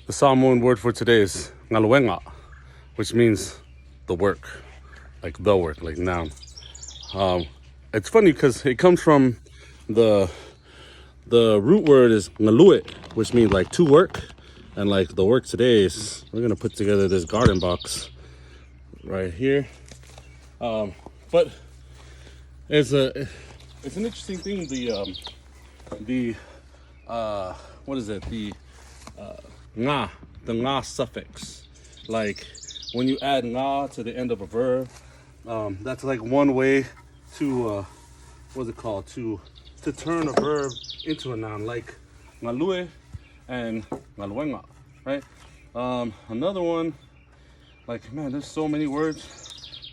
The Sāmoan word for today is Galuega, which means the work, like noun. It's funny because it comes from the root word is Galue, which means like to work, and like the work today is we're gonna put together this garden box right here. But it's an interesting thing. What is it? The nga suffix. Like when you add nga to the end of a verb, that's like one way to what's it called? To turn a verb into a noun, like galue and galuega, right? Another one, like man, there's so many words.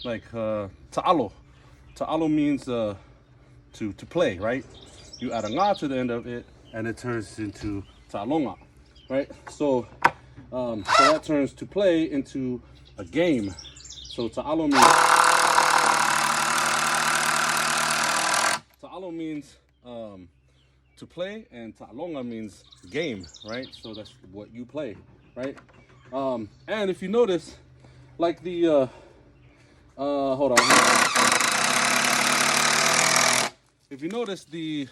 Like ta'alo. Ta'alo means to play, right? You add a nga to the end of it, and it turns into ta'alonga, right? So that turns to play into a game. So ta'alo means to play, and ta'alonga means game, right? So that's what you play, right? And if you notice, like the hold on. If you notice the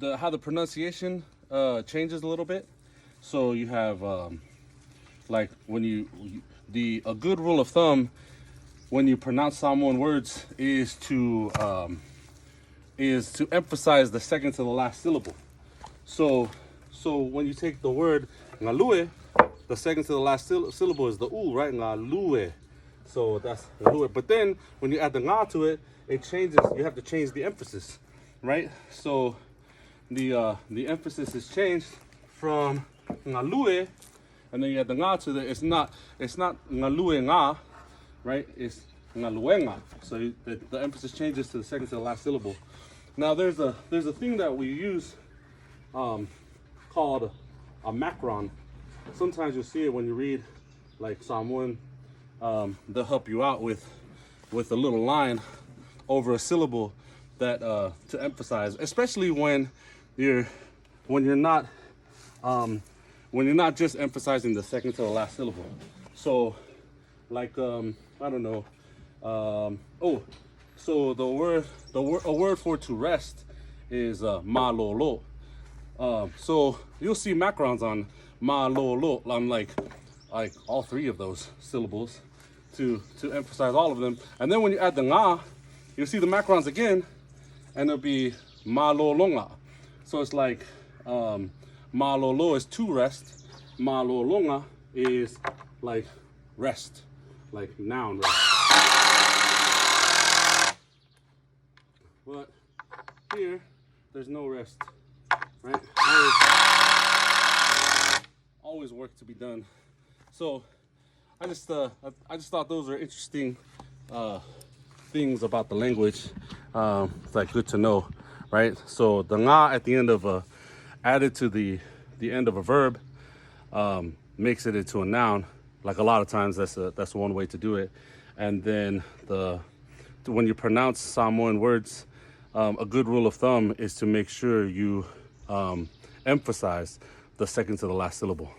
how the pronunciation changes a little bit. So you have like when a good rule of thumb when you pronounce Samoan words is to emphasize the second to the last syllable. So when you take the word galue, the second to the last syllable is the u, right? Galue. So that's galue. But then when you add the nga to it, it changes. You have to change the emphasis, right? So the emphasis is changed from galue, and then you add the nga to it. It's not galue nga, right? It's galuega. So the emphasis changes to the second to the last syllable. Now there's a thing that we use called a macron. Sometimes you'll see it when you read like Samoan. They'll help you out with a little line over a syllable that to emphasize, especially when you're not just emphasizing the second to the last syllable. So like I don't know. So a word for to rest is malolo. So you'll see macrons on malolo on like all three of those syllables to emphasize all of them. And then when you add the nga, you'll see the macrons again, and it'll be malolonga. So it's like malolo is to rest, malolonga is like rest, like noun rest. But here, there's no rest, right? Always work to be done. So I just thought those are interesting things about the language. It's like good to know, right? So the nga at the end of added to the end of a verb makes it into a noun. Like a lot of times, that's one way to do it. And then when you pronounce Samoan words, a good rule of thumb is to make sure you emphasize the second to the last syllable.